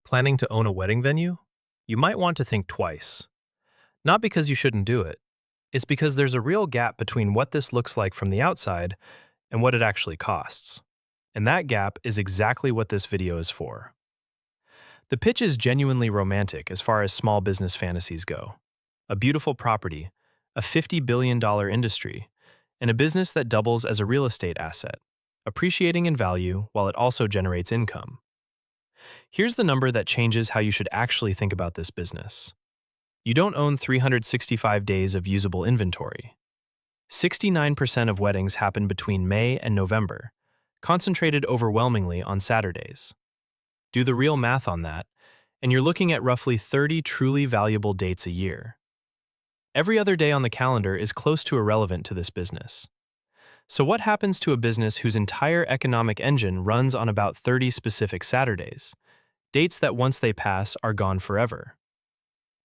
Planning to own a wedding venue? You might want to think twice. Not because you shouldn't do it, it's because there's a real gap between what this looks like from the outside and what it actually costs. And that gap is exactly what this video is for. The pitch is genuinely romantic as far as small business fantasies go. A beautiful property, a $50 billion industry, and a business that doubles as a real estate asset, appreciating in value while it also generates income. Here's the number that changes how you should actually think about this business. You don't own 365 days of usable inventory. 69% of weddings happen between May and November, concentrated overwhelmingly on Saturdays. Do the real math on that, and you're looking at roughly 30 truly valuable dates a year. Every other day on the calendar is close to irrelevant to this business. So what happens to a business whose entire economic engine runs on about 30 specific Saturdays? Dates that once they pass are gone forever.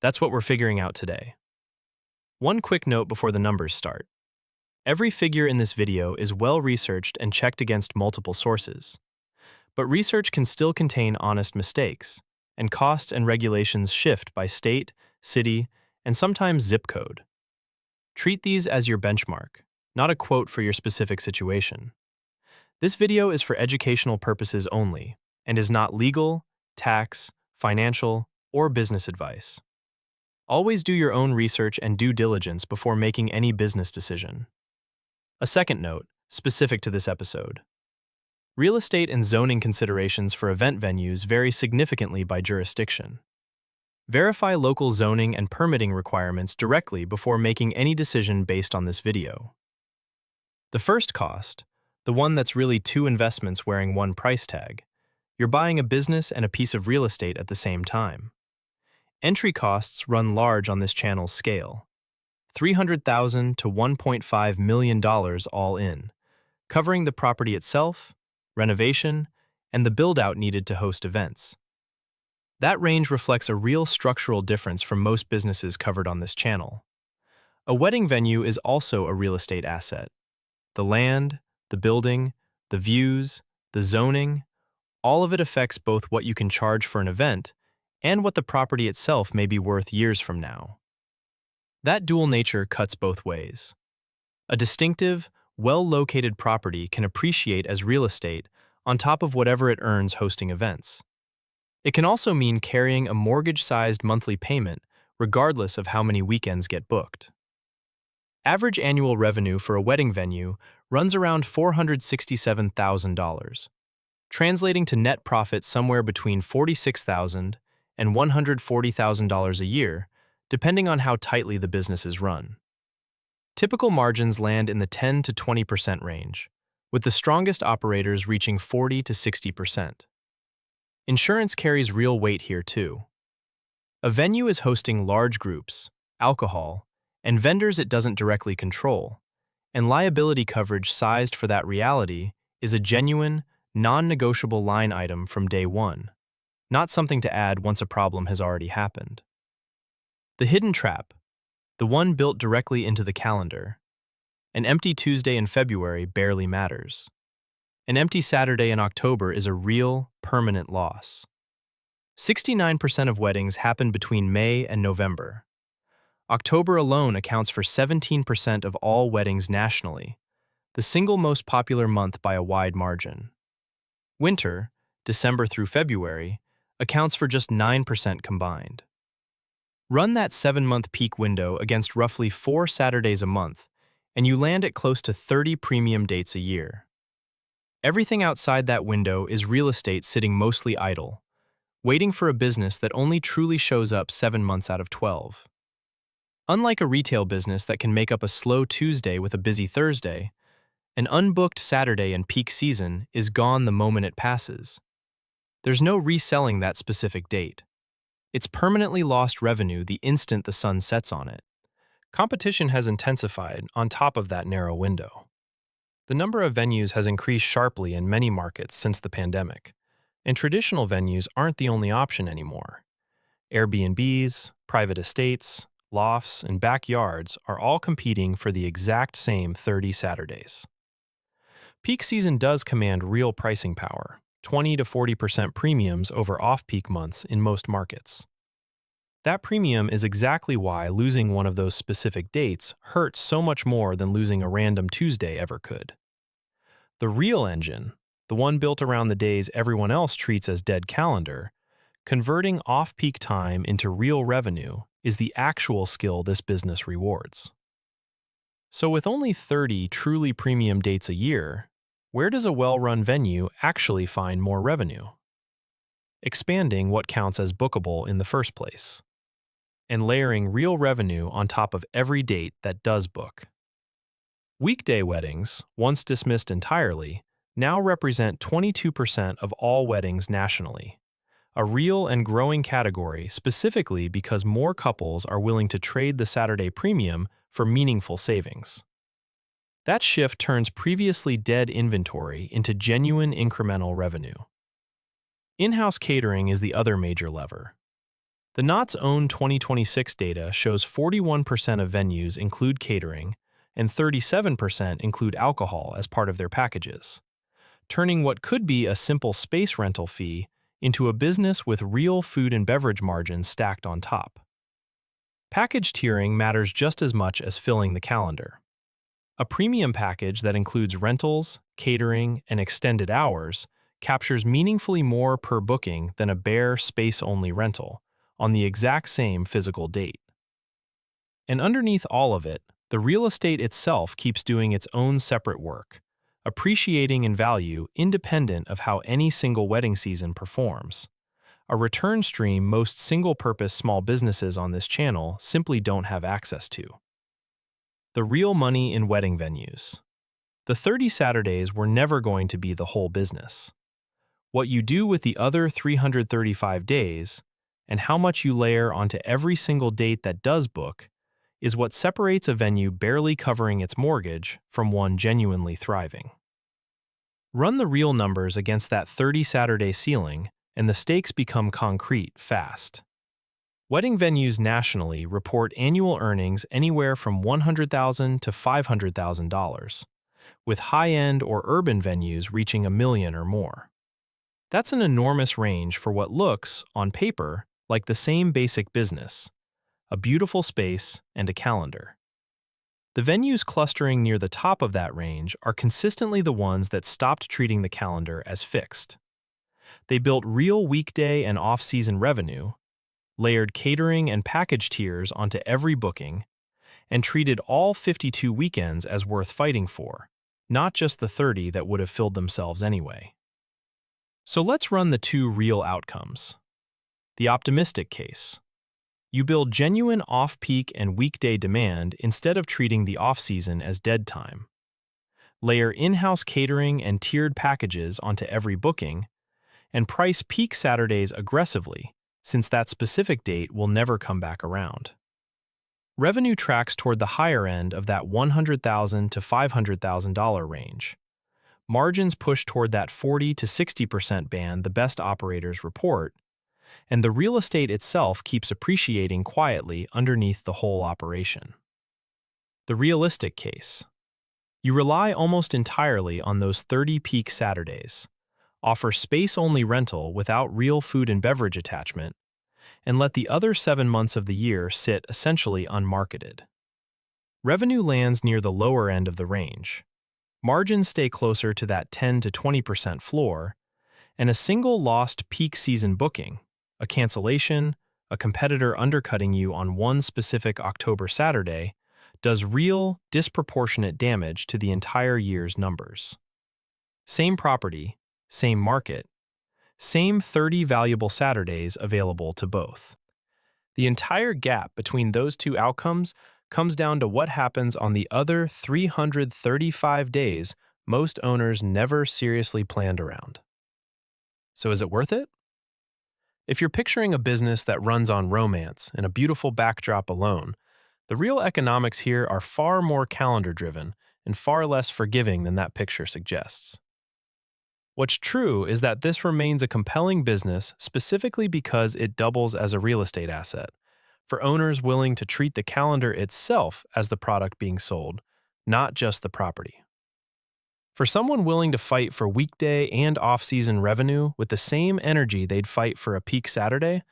That's what we're figuring out today. One quick note before the numbers start. Every figure in this video is well researched and checked against multiple sources. But research can still contain honest mistakes, and costs and regulations shift by state, city, and sometimes zip code. Treat these as your benchmark, not a quote for your specific situation. This video is for educational purposes only and is not legal, tax, financial, or business advice. Always do your own research and due diligence before making any business decision. A second note, specific to this episode. Real estate and zoning considerations for event venues vary significantly by jurisdiction. Verify local zoning and permitting requirements directly before making any decision based on this video. The first cost, the one that's really two investments wearing one price tag, you're buying a business and a piece of real estate at the same time. Entry costs run large on this channel's scale. $300,000 to $1.5 million all in, covering the property itself, renovation, and the build-out needed to host events. That range reflects a real structural difference from most businesses covered on this channel. A wedding venue is also a real estate asset. The land, the building, the views, the zoning, all of it affects both what you can charge for an event and what the property itself may be worth years from now. That dual nature cuts both ways. A distinctive, well-located property can appreciate as real estate on top of whatever it earns hosting events. It can also mean carrying a mortgage-sized monthly payment regardless of how many weekends get booked. Average annual revenue for a wedding venue runs around $467,000, translating to net profit somewhere between $46,000 and $140,000 a year, depending on how tightly the business is run. Typical margins land in the 10 to 20% range, with the strongest operators reaching 40 to 60%. Insurance carries real weight here too. A venue is hosting large groups, alcohol, and vendors it doesn't directly control, and liability coverage sized for that reality is a genuine, non-negotiable line item from day one, not something to add once a problem has already happened. The hidden trap, the one built directly into the calendar. An empty Tuesday in February barely matters. An empty Saturday in October is a real, permanent loss. 69% of weddings happen between May and November. October alone accounts for 17% of all weddings nationally, the single most popular month by a wide margin. Winter, December through February, accounts for just 9% combined. Run that 7-month peak window against roughly 4 Saturdays a month, and you land at close to 30 premium dates a year. Everything outside that window is real estate sitting mostly idle, waiting for a business that only truly shows up 7 months out of 12. Unlike a retail business that can make up a slow Tuesday with a busy Thursday, an unbooked Saturday in peak season is gone the moment it passes. There's no reselling that specific date. It's permanently lost revenue the instant the sun sets on it. Competition has intensified on top of that narrow window. The number of venues has increased sharply in many markets since the pandemic, and traditional venues aren't the only option anymore. Airbnbs, private estates, lofts, and backyards are all competing for the exact same 30 Saturdays. Peak season does command real pricing power, 20 to 40% premiums over off-peak months in most markets. That premium is exactly why losing one of those specific dates hurts so much more than losing a random Tuesday ever could. The real engine, the one built around the days everyone else treats as dead calendar, converting off-peak time into real revenue is the actual skill this business rewards. So with only 30 truly premium dates a year, where does a well-run venue actually find more revenue? Expanding what counts as bookable in the first place, and layering real revenue on top of every date that does book. Weekday weddings, once dismissed entirely, now represent 22% of all weddings nationally, a real and growing category specifically because more couples are willing to trade the Saturday premium for meaningful savings. That shift turns previously dead inventory into genuine incremental revenue. In-house catering is the other major lever. The Knot's own 2026 data shows 41% of venues include catering and 37% include alcohol as part of their packages, turning what could be a simple space rental fee into a business with real food and beverage margins stacked on top. Package tiering matters just as much as filling the calendar. A premium package that includes rentals, catering, and extended hours captures meaningfully more per booking than a bare space-only rental on the exact same physical date. And underneath all of it, the real estate itself keeps doing its own separate work, appreciating in value independent of how any single wedding season performs, a return stream most single-purpose small businesses on this channel simply don't have access to. The real money in wedding venues. The 30 Saturdays were never going to be the whole business. What you do with the other 335 days, and how much you layer onto every single date that does book, is what separates a venue barely covering its mortgage from one genuinely thriving. Run the real numbers against that 30 Saturday ceiling, and the stakes become concrete fast. Wedding venues nationally report annual earnings anywhere from $100,000 to $500,000, with high-end or urban venues reaching $1 million or more. That's an enormous range for what looks, on paper, like the same basic business: a beautiful space and a calendar. The venues clustering near the top of that range are consistently the ones that stopped treating the calendar as fixed. They built real weekday and off-season revenue, layered catering and package tiers onto every booking, and treated all 52 weekends as worth fighting for, not just the 30 that would have filled themselves anyway. So let's run the two real outcomes. The optimistic case. You build genuine off-peak and weekday demand instead of treating the off-season as dead time. Layer in-house catering and tiered packages onto every booking, and price peak Saturdays aggressively, since that specific date will never come back around. Revenue tracks toward the higher end of that $100,000 to $500,000 range. Margins push toward that 40 to 60% band the best operators report, and the real estate itself keeps appreciating quietly underneath the whole operation. The realistic case. You rely almost entirely on those 30 peak Saturdays, offer space-only rental without real food and beverage attachment, and let the other 7 months of the year sit essentially unmarketed. Revenue lands near the lower end of the range. Margins stay closer to that 10 to 20% floor, and a single lost peak season booking, a cancellation, a competitor undercutting you on one specific October Saturday, does real, disproportionate damage to the entire year's numbers. Same property, same market, same 30 valuable Saturdays available to both. The entire gap between those two outcomes comes down to what happens on the other 335 days most owners never seriously planned around. So is it worth it? If you're picturing a business that runs on romance and a beautiful backdrop alone, the real economics here are far more calendar-driven and far less forgiving than that picture suggests. What's true is that this remains a compelling business specifically because it doubles as a real estate asset, for owners willing to treat the calendar itself as the product being sold, not just the property. For someone willing to fight for weekday and off-season revenue with the same energy they'd fight for a peak Saturday,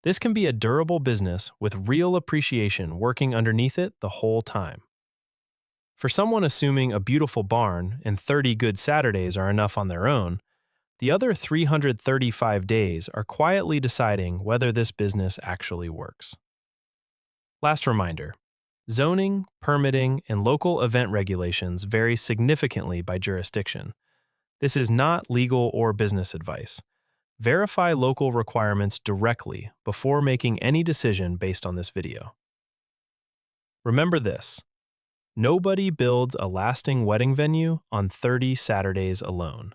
this can be a durable business with real appreciation working underneath it the whole time. For someone assuming a beautiful barn and 30 good Saturdays are enough on their own, the other 335 days are quietly deciding whether this business actually works. Last reminder: zoning, permitting, and local event regulations vary significantly by jurisdiction. This is not legal or business advice. Verify local requirements directly before making any decision based on this video. Remember this: nobody builds a lasting wedding venue on 30 Saturdays alone.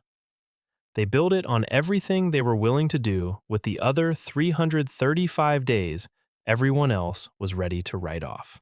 They build it on everything they were willing to do with the other 335 days everyone else was ready to write off.